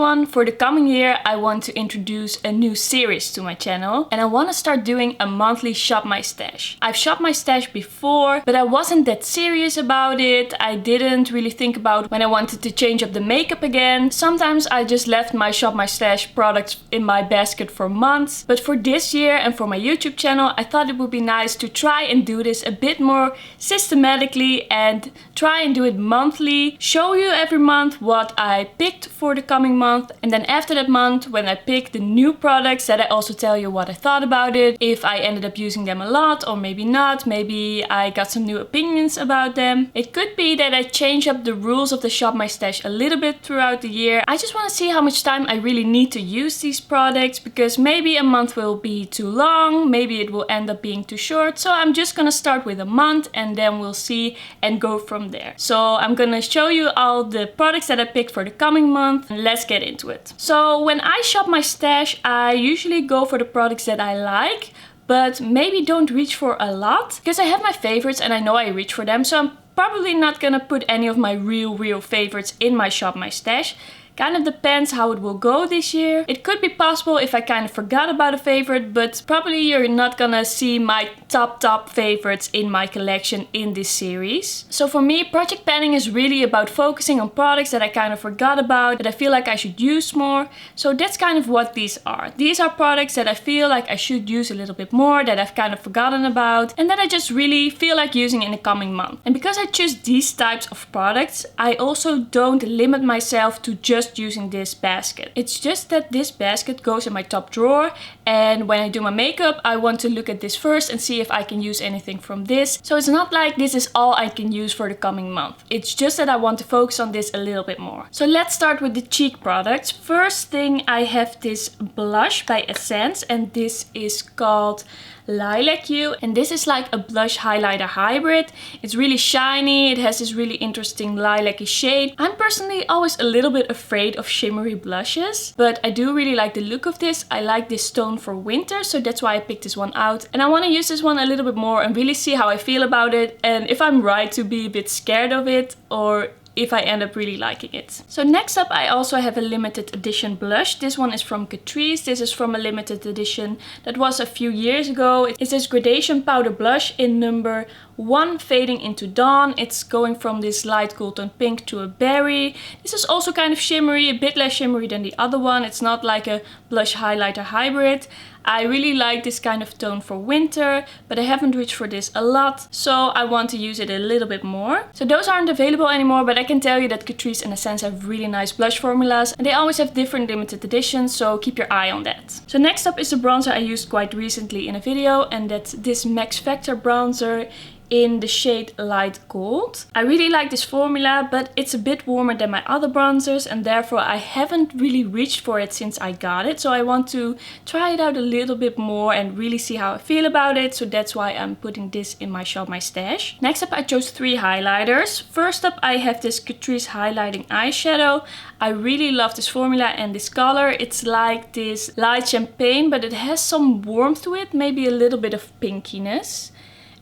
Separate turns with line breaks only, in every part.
everyone, for the coming year I want to introduce a new series to my channel and I want to start doing a monthly shop my stash. I've shopped my stash before, but I wasn't that serious about it. I didn't really think about when I wanted to change up the makeup again. Sometimes I just left my shop my stash products in my basket for months, but for this year and for my YouTube channel I thought it would be nice to try and do this a bit more systematically and try and do it monthly, show you every month what I picked for the coming month, and then after that month when I pick the new products that I also tell you what I thought about it, if I ended up using them a lot or maybe not, maybe I got some new opinions about them. It could be that I change up the rules of the shop my stash a little bit throughout the year. I just want to see how much time I really need to use these products, because maybe a month will be too long, maybe it will end up being too short, so I'm just gonna start with a month and then we'll see and go from there. So I'm gonna show you all the products that I picked for the coming month. Let's get into it. So when I shop my stash, I usually go for the products that I like, but maybe don't reach for a lot, because I have my favorites and I know I reach for them. So I'm probably not gonna put any of my real favorites in my shop my stash. Kind of depends how it will go this year. It could be possible if I kind of forgot about a favorite, but probably you're not gonna see my top favorites in my collection in this series. So for me, project panning is really about focusing on products that I kind of forgot about, that I feel like I should use more. So that's kind of what these are. These are products that I feel like I should use a little bit more, that I've kind of forgotten about, and that I just really feel like using in the coming month. And because I choose these types of products, I also don't limit myself to just using this basket. It's just that this basket goes in my top drawer, and when I do my makeup I want to look at this first and see if I can use anything from this. So it's not like this is all I can use for the coming month. It's just that I want to focus on this a little bit more. So let's start with the cheek products. First thing, I have this blush by Essence, and this is called Lilac Hue, and this is like a blush highlighter hybrid. It's really shiny, it has this really interesting lilac-y shade. I'm personally always a little bit afraid of shimmery blushes, but I do really like the look of this. I like this tone for winter, so that's why I picked this one out, and I want to use this one a little bit more and really see how I feel about it, and if I'm right to be a bit scared of it or if I end up really liking it. So next up I also have a limited edition blush. This one is from Catrice. This is from a limited edition that was a few years ago. It's this gradation powder blush in number 1 Fading into Dawn. It's going from this light cool tone pink to a berry. This is also kind of shimmery, a bit less shimmery than the other one. It's not like a blush highlighter hybrid. I really like this kind of tone for winter, but I haven't reached for this a lot, so I want to use it a little bit more. So those aren't available anymore, but I can tell you that Catrice and Essence have really nice blush formulas, and they always have different limited editions, so keep your eye on that. So next up is a bronzer I used quite recently in a video, and that's this Max Factor bronzer in the shade Light Gold. I really like this formula, but it's a bit warmer than my other bronzers, and therefore I haven't really reached for it since I got it. So I want to try it out a little bit more and really see how I feel about it. So that's why I'm putting this in my shop my stash. Next up I chose 3 highlighters. First up I have this Catrice highlighting eyeshadow. I really love this formula and this color. It's like this light champagne, but it has some warmth to it, maybe a little bit of pinkiness.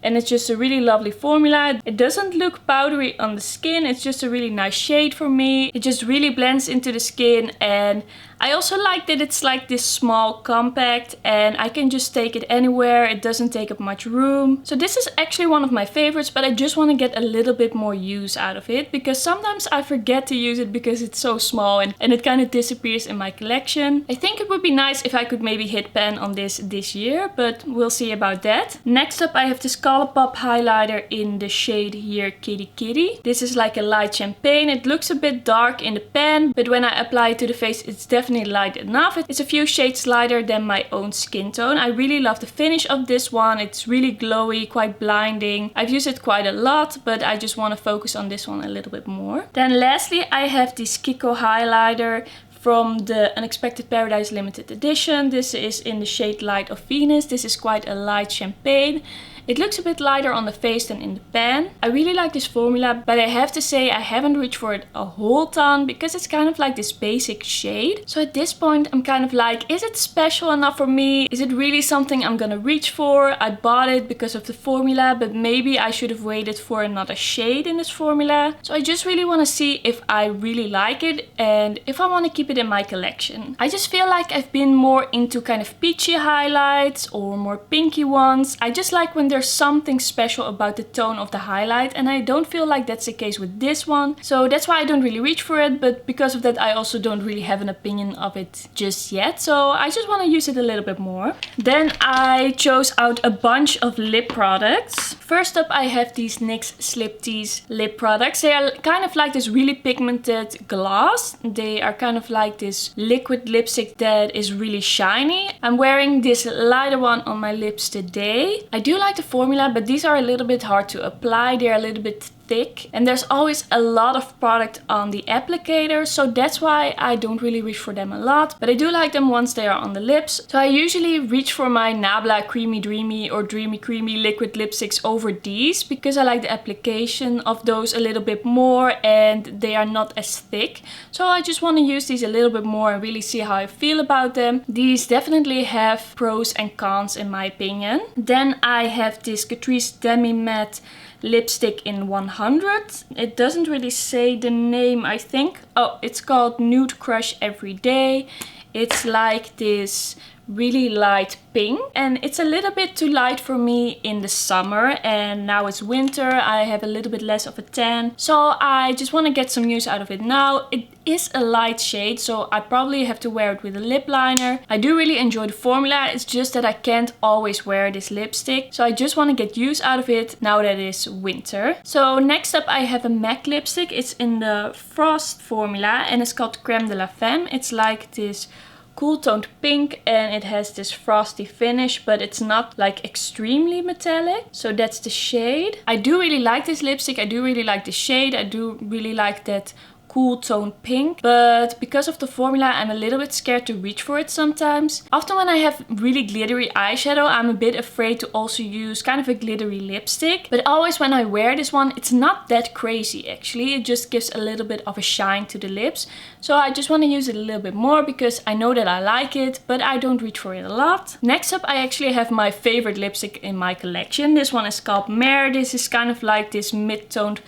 And it's just a really lovely formula. It doesn't look powdery on the skin. It's just a really nice shade for me. It just really blends into the skin, and I also like that it's like this small compact and I can just take it anywhere. It doesn't take up much room. So this is actually one of my favorites, but I just want to get a little bit more use out of it, because sometimes I forget to use it because it's so small and it kind of disappears in my collection. I think it would be nice if I could maybe hit pan on this year, but we'll see about that. Next up I have this Colourpop highlighter in the shade here Kitty Kitty. This is like a light champagne. It looks a bit dark in the pan, but when I apply it to the face it's definitely light enough. It's a few shades lighter than my own skin tone. I really love the finish of this one. It's really glowy, quite blinding. I've used it quite a lot, but I just want to focus on this one a little bit more. Then lastly I have this Kiko highlighter from the Unexpected Paradise limited edition. This is in the shade Light of Venus. This is quite a light champagne. It looks a bit lighter on the face than in the pan. I really like this formula, but I have to say I haven't reached for it a whole ton because it's kind of like this basic shade. So at this point I'm kind of like, is it special enough for me? Is it really something I'm gonna reach for? I bought it because of the formula, but maybe I should have waited for another shade in this formula. So I just really want to see if I really like it and if I want to keep it in my collection. I just feel like I've been more into kind of peachy highlights or more pinky ones. I just like when there's something special about the tone of the highlight, and I don't feel like that's the case with this one. So that's why I don't really reach for it, but because of that I also don't really have an opinion of it just yet. So I just want to use it a little bit more. Then I chose out a bunch of lip products. First up I have these NYX Slip Tease lip products. They are kind of like this really pigmented gloss. They are kind of like this liquid lipstick that is really shiny. I'm wearing this lighter one on my lips today. I do like the formula, but these are a little bit hard to apply. They're a little bit thick and there's always a lot of product on the applicator, so that's why I don't really reach for them a lot, but I do like them once they are on the lips. So I usually reach for my Nabla Creamy Dreamy or Dreamy Creamy liquid lipsticks over these because I like the application of those a little bit more and they are not as thick. So I just want to use these a little bit more and really see how I feel about them. These definitely have pros and cons in my opinion. Then I have this Catrice Demi Matte lipstick in 100. It doesn't really say the name, I think. Oh, it's called Nude Crush Everyday. It's like this really light pink and it's a little bit too light for me in the summer, and now it's winter. I have a little bit less of a tan, so I just want to get some use out of it now. It is a light shade, so I probably have to wear it with a lip liner. I do really enjoy the formula, it's just that I can't always wear this lipstick, so I just want to get use out of it now that it is winter. So next up I have a MAC lipstick. It's in the Frost formula and it's called Crème de la Femme. It's like this cool toned pink and it has this frosty finish, but it's not like extremely metallic. So that's the shade. I do really like this lipstick. I do really like the shade. I do really like that cool toned pink, but because of the formula I'm a little bit scared to reach for it sometimes. Often when I have really glittery eyeshadow I'm a bit afraid to also use kind of a glittery lipstick, but always when I wear this one it's not that crazy actually. It just gives a little bit of a shine to the lips, so I just want to use it a little bit more because I know that I like it, but I don't reach for it a lot. Next up I actually have my favorite lipstick in my collection. This one is called Mare. This is kind of like this mid-toned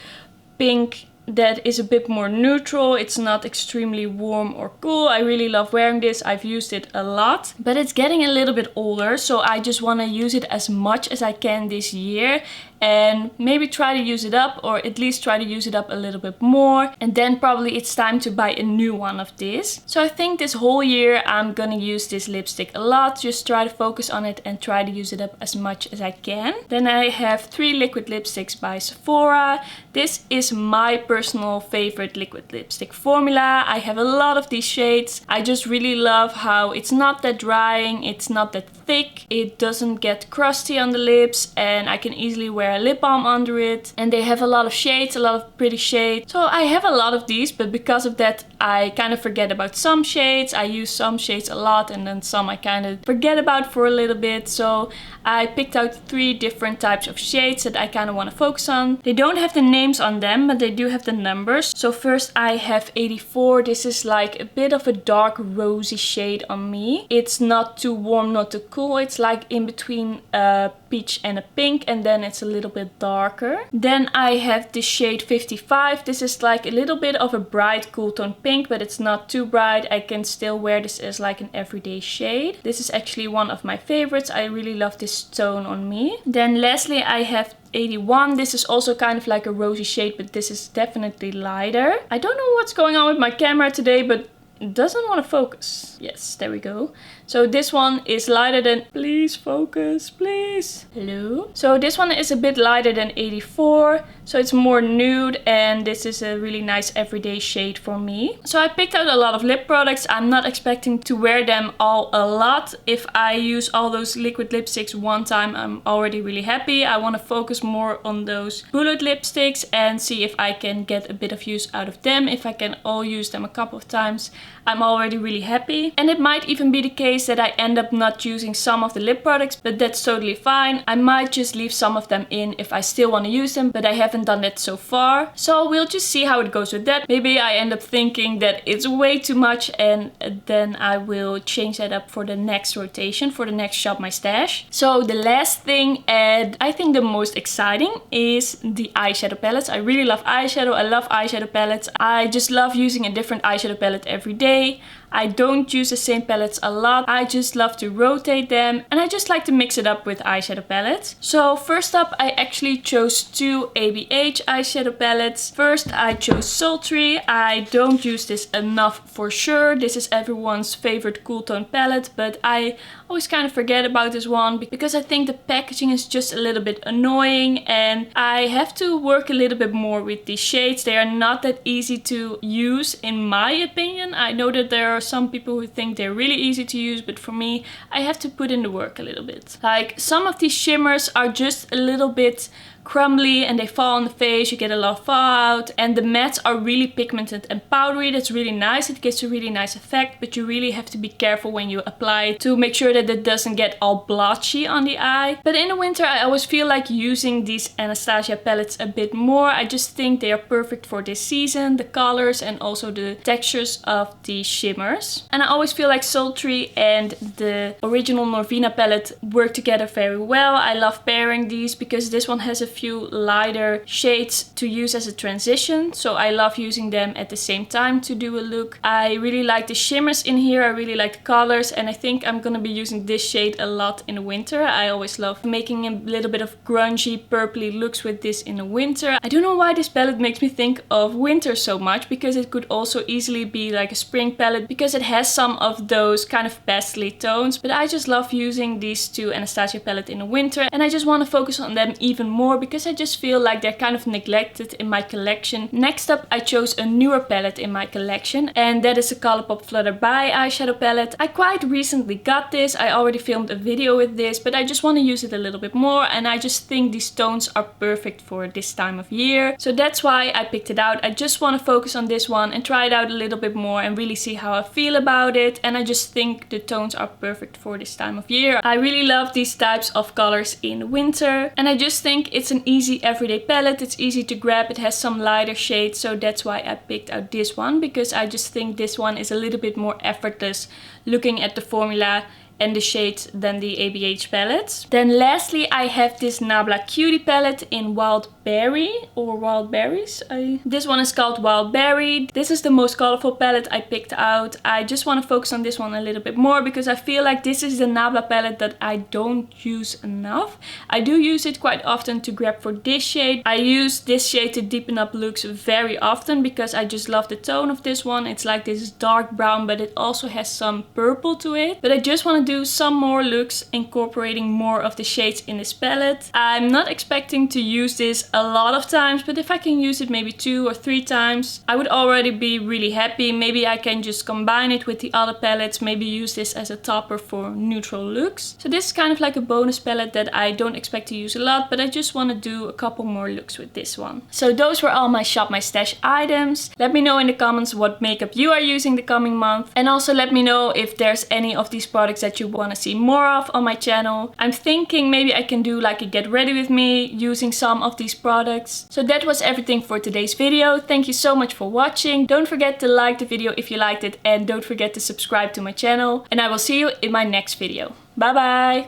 pink that is a bit more neutral. It's not extremely warm or cool. I really love wearing this. I've used it a lot, but it's getting a little bit older, so I just want to use it as much as I can this year and maybe try to use it up, or at least try to use it up a little bit more, and then probably it's time to buy a new one of this. So I think this whole year I'm gonna use this lipstick a lot, just try to focus on it and try to use it up as much as I can. Then I have 3 liquid lipsticks by Sephora. This is my personal favorite liquid lipstick formula. I have a lot of these shades. I just really love how it's not that drying, it's not that thick, it doesn't get crusty on the lips, and I can easily wear a lip balm under it. And they have a lot of shades, a lot of pretty shades. So I have a lot of these, but because of that I kind of forget about some shades. I use some shades a lot and then some I kind of forget about for a little bit. So I picked out 3 different types of shades that I kind of want to focus on. They don't have the names on them, but they do have the numbers. So first I have 84. This is like a bit of a dark rosy shade on me. It's not too warm, not too cool. It's like in between a peach and a pink, and then it's a little bit darker. Then I have the shade 55. This is like a little bit of a bright cool tone pink, but it's not too bright. I can still wear this as like an everyday shade. This is actually one of my favorites. I really love this tone on me. Then lastly I have 81. This is also kind of like a rosy shade, but this is definitely lighter. I don't know what's going on with my camera today, but it doesn't want to focus. Yes, there we go. So this one is lighter than, please focus, please. Hello. So this one is a bit lighter than 84. So it's more nude, and this is a really nice everyday shade for me. So I picked out a lot of lip products. I'm not expecting to wear them all a lot. If I use all those liquid lipsticks one time, I'm already really happy. I want to focus more on those bullet lipsticks and see if I can get a bit of use out of them. If I can all use them a couple of times, I'm already really happy. And it might even be the case that I end up not using some of the lip products, but that's totally fine. I might just leave some of them in if I still want to use them, but I haven't done that so far. So we'll just see how it goes with that. Maybe I end up thinking that it's way too much, and then I will change that up for the next rotation, for the next Shop My Stash. So the last thing, and I think the most exciting, is the eyeshadow palettes. I really love eyeshadow. I love eyeshadow palettes. I just love using a different eyeshadow palette every day. I don't use the same palettes a lot. I just love to rotate them, and I just like to mix it up with eyeshadow palettes. So first up, I actually chose two ABH eyeshadow palettes. First, I chose Sultry. I don't use this enough for sure. This is everyone's favorite cool tone palette, but I always kind of forget about this one because I think the packaging is just a little bit annoying, and I have to work a little bit more with these shades. They are not that easy to use in my opinion. I know that there are some people who think they're really easy to use, but for me, I have to put in the work a little bit. Like, some of these shimmers are just a little bit crumbly and they fall on the face, you get a lot of fallout, and the mattes are really pigmented and powdery. That's really nice, it gives a really nice effect, but you really have to be careful when you apply it to make sure that it doesn't get all blotchy on the eye. But in the winter I always feel like using these Anastasia palettes a bit more. I just think they are perfect for this season, the colors and also the textures of the shimmers. And I always feel like Sultry and the original Norvina palette work together very well. I love pairing these because this one has a few lighter shades to use as a transition, so I love using them at the same time to do a look. I really like the shimmers in here, I really like the colors, and I think I'm gonna be using this shade a lot in the winter. I always love making a little bit of grungy purpley looks with this in the winter. I don't know why this palette makes me think of winter so much, because it could also easily be like a spring palette because it has some of those kind of pastely tones, but I just love using these two Anastasia palette in the winter, and I just want to focus on them even more because I just feel like they're kind of neglected in my collection. Next up, I chose a newer palette in my collection, and that is the Colourpop Flutter By eyeshadow palette. I quite recently got this. I already filmed a video with this, but I just want to use it a little bit more, and I just think these tones are perfect for this time of year. So that's why I picked it out. I just want to focus on this one and try it out a little bit more and really see how I feel about it, and I just think the tones are perfect for this time of year. I really love these types of colors in winter, and I just think it's an easy everyday palette. It's easy to grab, it has some lighter shades, so that's why I picked out this one, because I just think this one is a little bit more effortless looking at the formula and the shades than the ABH palettes. Then lastly, I have this Nabla Cutie palette in Wild Berry or Wild Berries. This one is called Wild Berry. This is the most colorful palette I picked out. I just want to focus on this one a little bit more because I feel like this is the Nabla palette that I don't use enough. I do use it quite often to grab for this shade. I use this shade to deepen up looks very often because I just love the tone of this one. It's like this dark brown, but it also has some purple to it. But I just want to do some more looks incorporating more of the shades in this palette. I'm not expecting to use this a lot of times, but if I can use it maybe 2 or 3 times, I would already be really happy. Maybe I can just combine it with the other palettes, maybe use this as a topper for neutral looks. So this is kind of like a bonus palette that I don't expect to use a lot, but I just want to do a couple more looks with this one. So those were all my Shop My Stash items. Let me know in the comments what makeup you are using the coming month, and also let me know if there's any of these products that you want to see more of on my channel. I'm thinking maybe I can do like a get ready with me using some of these products. So that was everything for today's video. Thank you so much for watching. Don't forget to like the video if you liked it, and don't forget to subscribe to my channel, and I will see you in my next video. Bye bye!